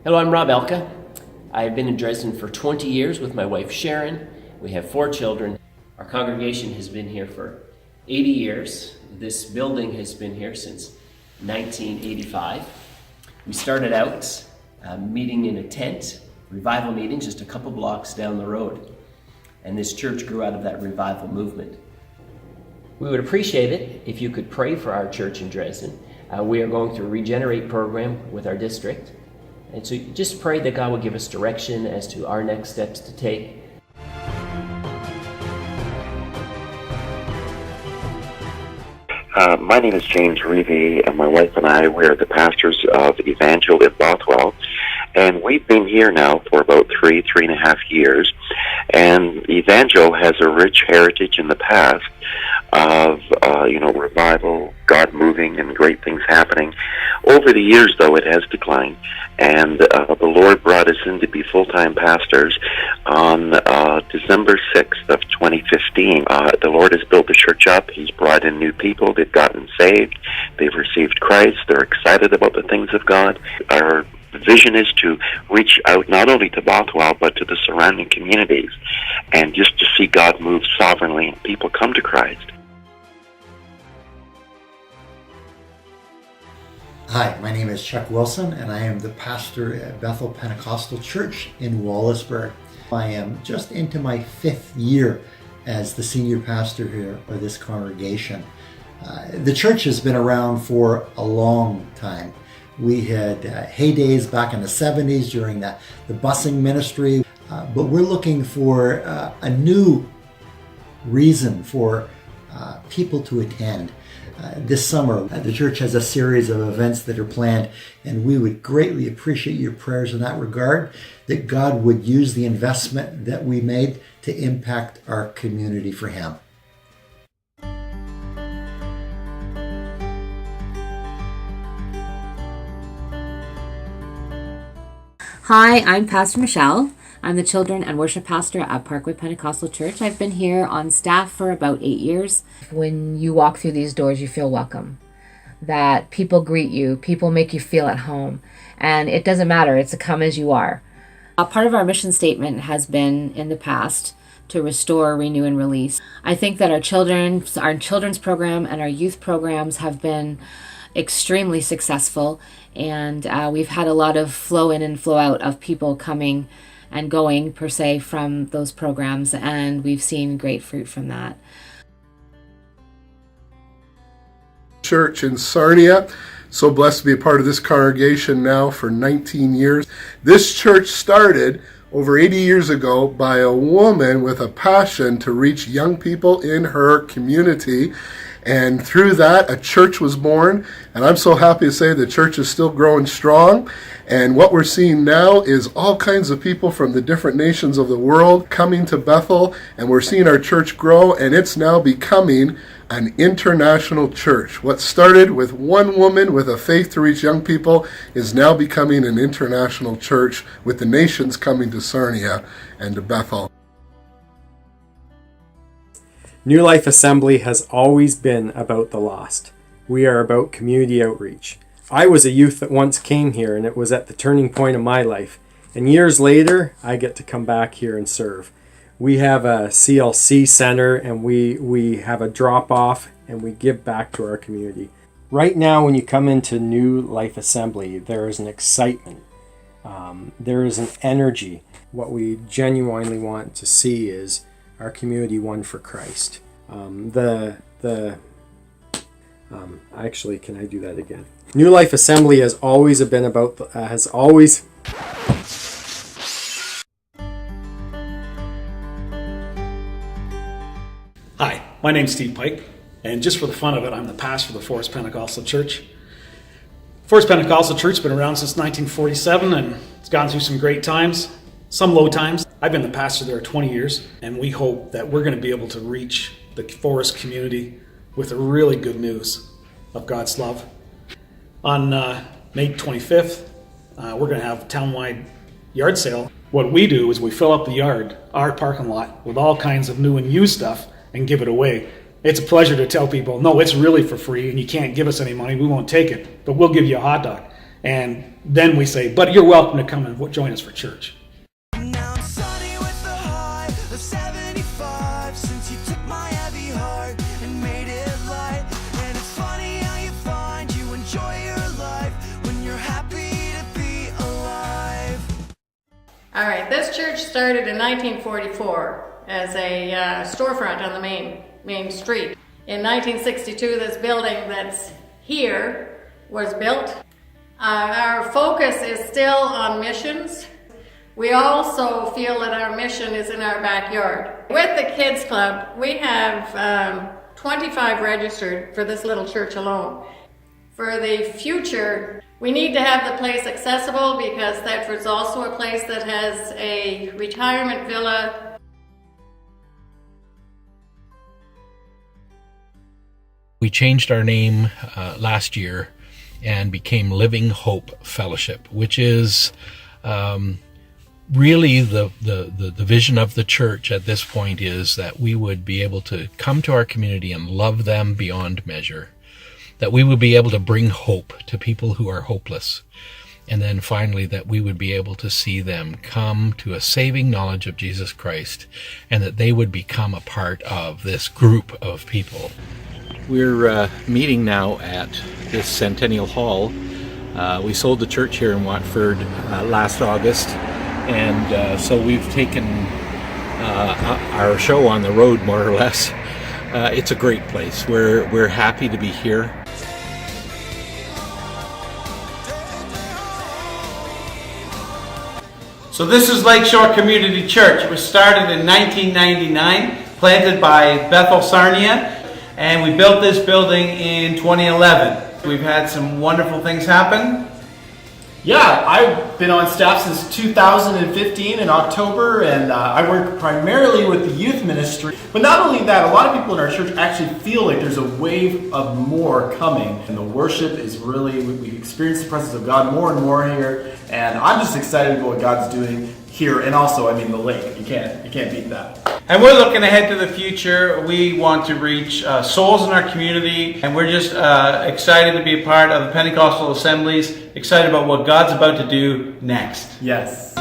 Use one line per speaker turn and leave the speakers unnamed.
Hello, I'm Rob Elka. I've been in Dresden for 20 years with my wife Sharon. We have 4 children. Our congregation has been here for 80 years. This building has been here since 1985. We started out meeting in a tent, revival meeting just a couple blocks down the road. And this church grew out of that revival movement. We would appreciate it if you could pray for our church in Dresden. We are going through a Regenerate program with our district. And so just pray that God will give us direction as to our next steps to take.
My name is James Reevy, and my wife and I, we're the pastors of Evangel in Bothwell. And we've been here now for about 3.5 years. And Evangel has a rich heritage in the past of, revival, God moving, and great things happening. Over the years, though, it has declined. And the Lord brought us in to be full-time pastors on December 6th of 2015. The Lord has built the church up. He's brought in new people. They've gotten saved. They've received Christ. They're excited about the things of God. Our vision is to reach out not only to Bothwell, but to the surrounding communities, and just to see God move sovereignly and people come to Christ.
Hi, my name is Chuck Wilson, and I am the pastor at Bethel Pentecostal Church in Wallaceburg. I am just into my 5th year as the senior pastor here of this congregation. The church has been around for a long time. We had heydays back in the 70s during the busing ministry, but we're looking for a new reason for people to attend. This summer, the church has a series of events that are planned, and we would greatly appreciate your prayers in that regard, that God would use the investment that we made to impact our community for Him.
Hi, I'm Pastor Michelle. I'm the Children and Worship Pastor at Parkway Pentecostal Church. I've been here on staff for about 8 years. When you walk through these doors, you feel welcome. That people greet you, people make you feel at home. And it doesn't matter, it's a come as you are. Part of our mission statement has been, in the past, to restore, renew, and release. I think that our children's program and our youth programs have been extremely successful, and we've had a lot of flow in and flow out of people coming and going, per se, from those programs, and we've seen great fruit from that.
Church in Sarnia. So blessed to be a part of this congregation now for 19 years. This church started over 80 years ago by a woman with a passion to reach young people in her community. And through that, a church was born. And I'm so happy to say the church is still growing strong. And what we're seeing now is all kinds of people from the different nations of the world coming to Bethel. And we're seeing our church grow, and it's now becoming an international church. What started with one woman with a faith to reach young people is now becoming an international church, with the nations coming to Sarnia and to Bethel.
New Life Assembly has always been about the lost. We are about community outreach. I was a youth that once came here, and it was at the turning point of my life. And years later, I get to come back here and serve. We have a CLC center, and we have a drop-off, and we give back to our community. Right now, when you come into New Life Assembly, there is an excitement. There is an energy. What we genuinely want to see is our community won for Christ. Actually, can I do that again? New Life Assembly has always been about,
Hi, my name's Steve Pike, and just for the fun of it, I'm the pastor of the Forest Pentecostal Church. Forest Pentecostal Church has been around since 1947, and it's gone through some great times, some low times. I've been the pastor there 20 years, and we hope that we're going to be able to reach the Forest community with the really good news of God's love. On May 25th, we're going to have a townwide yard sale. What we do is we fill up the yard, our parking lot, with all kinds of new and used stuff and give it away. It's a pleasure to tell people, no, it's really for free and you can't give us any money, we won't take it, but we'll give you a hot dog. And then we say, but you're welcome to come and join us for church.
Now I'm sunny with the high of 75 since you took my heavy heart and made it light. And it's funny how you find you enjoy your life when you're happy to be alive.
All right, this church started in 1944 as a storefront on the main street. In 1962, this building that's here was built. Our focus is still on missions. We also feel that our mission is in our backyard. With the Kids Club, we have 25 registered for this little church alone. For the future, we need to have the place accessible because Thetford's also a place that has a retirement villa.
We changed our name last year and became Living Hope Fellowship, which is really the vision of the church at this point, is that we would be able to come to our community and love them beyond measure, that we would be able to bring hope to people who are hopeless, and then finally that we would be able to see them come to a saving knowledge of Jesus Christ, and that they would become a part of this group of people. We're meeting now at this Centennial Hall. We sold the church here in Watford last August, and so we've taken our show on the road, more or less. It's a great place. We're happy to be here.
So this is Lakeshore Community Church. It was started in 1999, planted by Bethel Sarnia, and we built this building in 2011. We've had some wonderful things happen.
Yeah, I've been on staff since 2015 in October, and I work primarily with the youth ministry. But not only that, a lot of people in our church actually feel like there's a wave of more coming, and the worship is really, we experience the presence of God more and more here, and I'm just excited about what God's doing here, and also, I mean, the lake. You can't beat that.
And we're looking ahead to the future. We want to reach souls in our community, and we're just excited to be a part of the Pentecostal Assemblies, excited about what God's about to do next.
Yes.